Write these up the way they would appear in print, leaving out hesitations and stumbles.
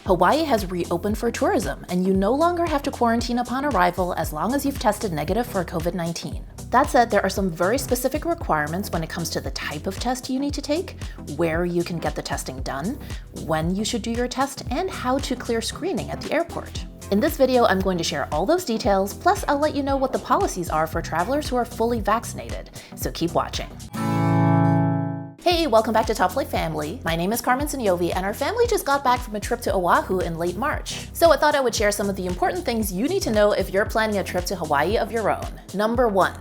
Hawaii has reopened for tourism, and you no longer have to quarantine upon arrival as long as you've tested negative for COVID-19. That said, there are some very specific requirements when it comes to the type of test you need to take, where you can get the testing done, when you should do your test, and how to clear screening at the airport. In this video, I'm going to share all those details, plus I'll let you know what the policies are for travelers who are fully vaccinated, so keep watching. Hey, welcome back to Top Flight Family. My name is Carmen Sognonvi, and our family just got back from a trip to Oahu in late March. So I thought I would share some of the important things you need to know if you're planning a trip to Hawaii of your own. Number 1.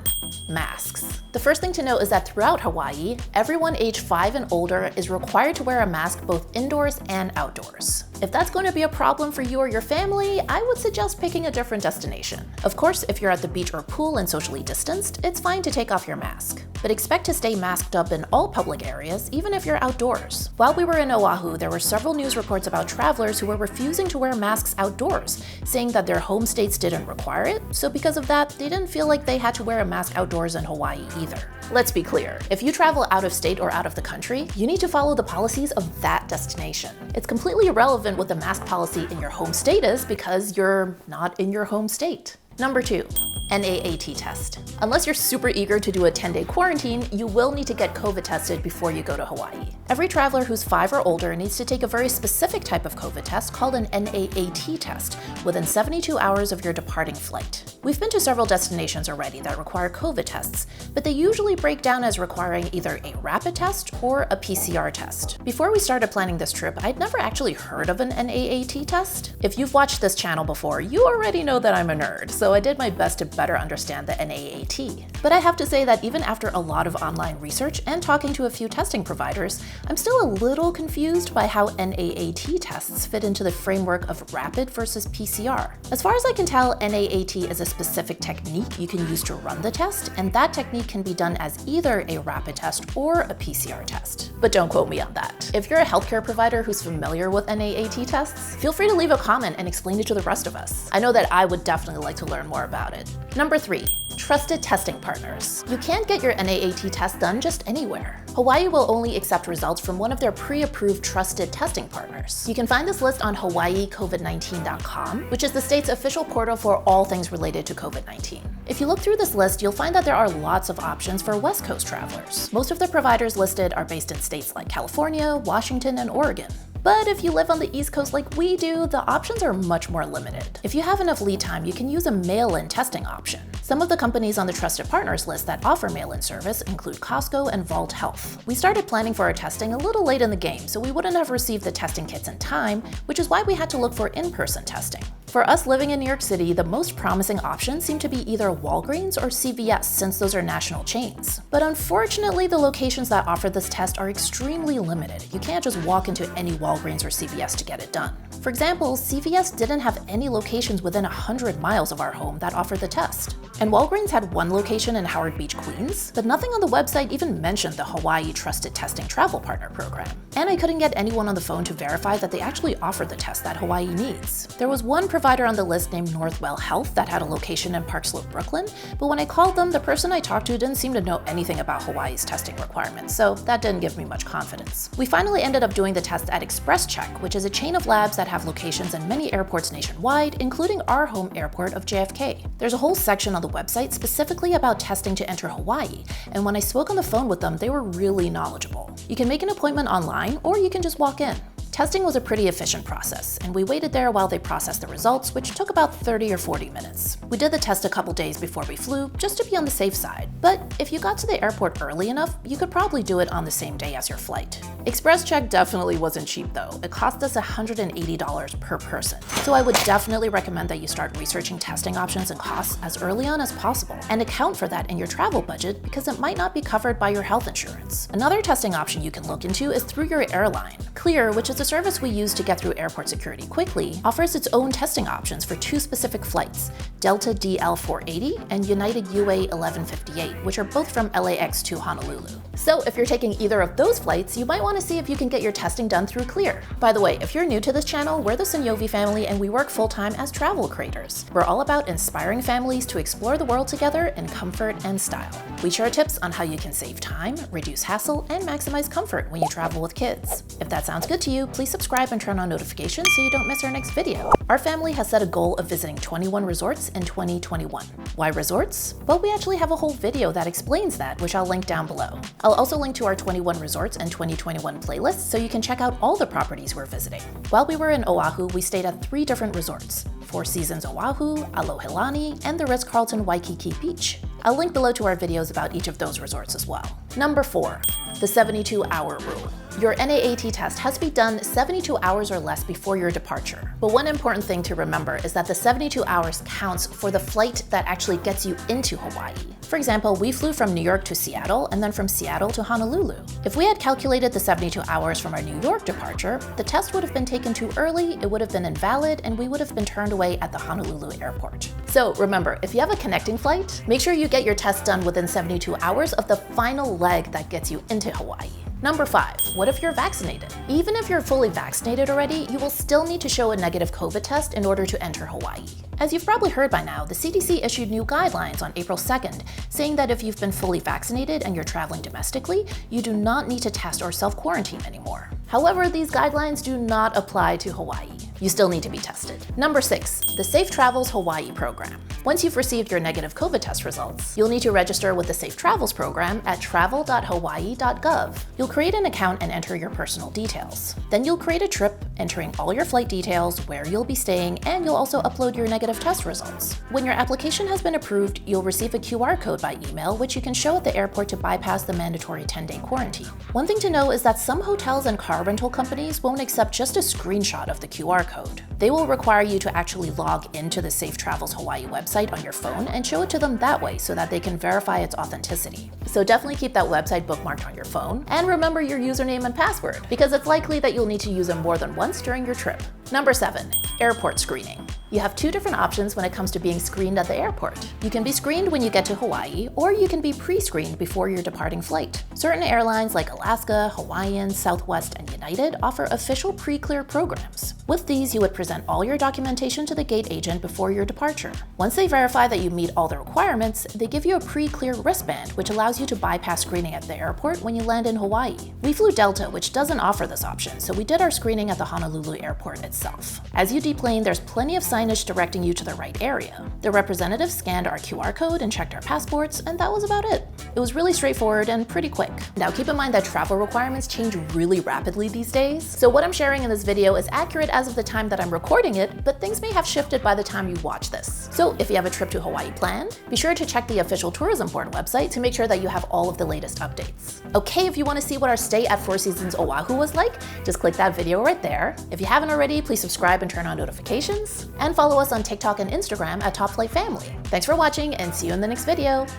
Masks. The first thing to note is that throughout Hawaii, everyone age 5 and older is required to wear a mask both indoors and outdoors. If that's going to be a problem for you or your family, I would suggest picking a different destination. Of course, if you're at the beach or pool and socially distanced, it's fine to take off your mask. But expect to stay masked up in all public areas, even if you're outdoors. While we were in Oahu, there were several news reports about travelers who were refusing to wear masks outdoors, saying that their home states didn't require it, so because of that, they didn't feel like they had to wear a mask outdoors in Hawaii either. Let's be clear, if you travel out of state or out of the country, you need to follow the policies of that destination. It's completely irrelevant what the mask policy in your home state is because you're not in your home state. Number 2. NAAT test. Unless you're super eager to do a 10-day quarantine, you will need to get COVID tested before you go to Hawaii. Every traveler who's 5 or older needs to take a very specific type of COVID test called an NAAT test within 72 hours of your departing flight. We've been to several destinations already that require COVID tests, but they usually break down as requiring either a rapid test or a PCR test. Before we started planning this trip, I'd never actually heard of an NAAT test. If you've watched this channel before, you already know that I'm a nerd, so I did my best to better understand the NAAT. But I have to say that even after a lot of online research and talking to a few testing providers, I'm still a little confused by how NAAT tests fit into the framework of rapid versus PCR. As far as I can tell, NAAT is a specific technique you can use to run the test, and that technique can be done as either a rapid test or a PCR test. But don't quote me on that. If you're a healthcare provider who's familiar with NAAT tests, feel free to leave a comment and explain it to the rest of us. I know that I would definitely like to learn more about it. Number 3. Trusted testing partners. You can't get your NAAT test done just anywhere. Hawaii will only accept results from one of their pre-approved trusted testing partners. You can find this list on hawaiicovid19.com, which is the state's official portal for all things related to COVID-19. If you look through this list, you'll find that there are lots of options for West Coast travelers. Most of the providers listed are based in states like California, Washington, and Oregon. But if you live on the East Coast like we do, the options are much more limited. If you have enough lead time, you can use a mail-in testing option. Some of the companies on the Trusted Partners list that offer mail-in service include Costco and Vault Health. We started planning for our testing a little late in the game, so we wouldn't have received the testing kits in time, which is why we had to look for in-person testing. For us living in New York City, the most promising options seem to be either Walgreens or CVS, since those are national chains. But unfortunately, the locations that offer this test are extremely limited. You can't just walk into any Walgreens or CVS to get it done. For example, CVS didn't have any locations within 100 miles of our home that offered the test. And Walgreens had one location in Howard Beach, Queens, but nothing on the website even mentioned the Hawaii Trusted Testing Travel Partner Program. And I couldn't get anyone on the phone to verify that they actually offered the test that Hawaii needs. There was one provider on the list named Northwell Health that had a location in Park Slope, Brooklyn, but when I called them, the person I talked to didn't seem to know anything about Hawaii's testing requirements, so that didn't give me much confidence. We finally ended up doing the test at Express Check, which is a chain of labs that have locations in many airports nationwide, including our home airport of JFK. There's a whole section on the website specifically about testing to enter Hawaii, and when I spoke on the phone with them, they were really knowledgeable. You can make an appointment online, or you can just walk in. Testing was a pretty efficient process, and we waited there while they processed the results, which took about 30 or 40 minutes. We did the test a couple days before we flew, just to be on the safe side. But if you got to the airport early enough, you could probably do it on the same day as your flight. Express Check definitely wasn't cheap though. It cost us $180 per person. So I would definitely recommend that you start researching testing options and costs as early on as possible, and account for that in your travel budget because it might not be covered by your health insurance. Another testing option you can look into is through your airline. Clear, which is a service we use to get through airport security quickly, offers its own testing options for 2 specific flights, Delta DL480 and United UA 1158, which are both from LAX to Honolulu. So if you're taking either of those flights, you might want to see if you can get your testing done through Clear. By the way, if you're new to this channel, we're the Sognonvi family and we work full-time as travel creators. We're all about inspiring families to explore the world together in comfort and style. We share tips on how you can save time, reduce hassle, and maximize comfort when you travel with kids. If that sounds good to you, please subscribe and turn on notifications so you don't miss our next video. Our family has set a goal of visiting 21 resorts in 2021. Why resorts? Well, we actually have a whole video that explains that, which I'll link down below. I'll also link to our 21 resorts and 2021 playlist so you can check out all the properties we're visiting. While we were in Oahu, we stayed at 3 different resorts: Four Seasons Oahu, Alohilani, and the Ritz-Carlton Waikiki Beach. I'll link below to our videos about each of those resorts as well. Number 4, the 72-hour rule. Your NAAT test has to be done 72 hours or less before your departure. But one important thing to remember is that the 72 hours counts for the flight that actually gets you into Hawaii. For example, we flew from New York to Seattle and then from Seattle to Honolulu. If we had calculated the 72 hours from our New York departure, the test would have been taken too early, it would have been invalid, and we would have been turned away at the Honolulu airport. So remember, if you have a connecting flight, make sure you get your test done within 72 hours of the final leg that gets you into Hawaii. Number 5, what if you're vaccinated? Even if you're fully vaccinated already, you will still need to show a negative COVID test in order to enter Hawaii. As you've probably heard by now, the CDC issued new guidelines on April 2nd, saying that if you've been fully vaccinated and you're traveling domestically, you do not need to test or self-quarantine anymore. However, these guidelines do not apply to Hawaii. You still need to be tested. Number 6, the Safe Travels Hawaii program. Once you've received your negative COVID test results, you'll need to register with the Safe Travels program at travel.hawaii.gov. You'll create an account and enter your personal details. Then you'll create a trip, entering all your flight details, where you'll be staying, and you'll also upload your negative test results. When your application has been approved, you'll receive a QR code by email, which you can show at the airport to bypass the mandatory 10-day quarantine. One thing to know is that some hotels and car rental companies won't accept just a screenshot of the QR code. They will require you to actually log into the Safe Travels Hawaii website on your phone and show it to them that way so that they can verify its authenticity. So definitely keep that website bookmarked on your phone and remember your username and password because it's likely that you'll need to use them more than once during your trip. Number 7, airport screening. You have 2 different options when it comes to being screened at the airport. You can be screened when you get to Hawaii, or you can be pre-screened before your departing flight. Certain airlines like Alaska, Hawaiian, Southwest, and United offer official pre-clear programs. With these, you would present all your documentation to the gate agent before your departure. Once they verify that you meet all the requirements, they give you a pre-clear wristband, which allows you to bypass screening at the airport when you land in Hawaii. We flew Delta, which doesn't offer this option, so we did our screening at the Honolulu airport itself. As you deplane, there's plenty of signage directing you to the right area. The representative scanned our QR code and checked our passports, and that was about it. It was really straightforward and pretty quick. Now keep in mind that travel requirements change really rapidly these days, so what I'm sharing in this video is accurate as of the time that I'm recording it, but things may have shifted by the time you watch this. So if you have a trip to Hawaii planned, be sure to check the official tourism board website to make sure that you have all of the latest updates. Okay, if you want to see what our stay at Four Seasons Oahu was like, just click that video right there. If you haven't already, please subscribe and turn on notifications, and follow us on TikTok and Instagram at Top Flight Family. Thanks for watching and see you in the next video.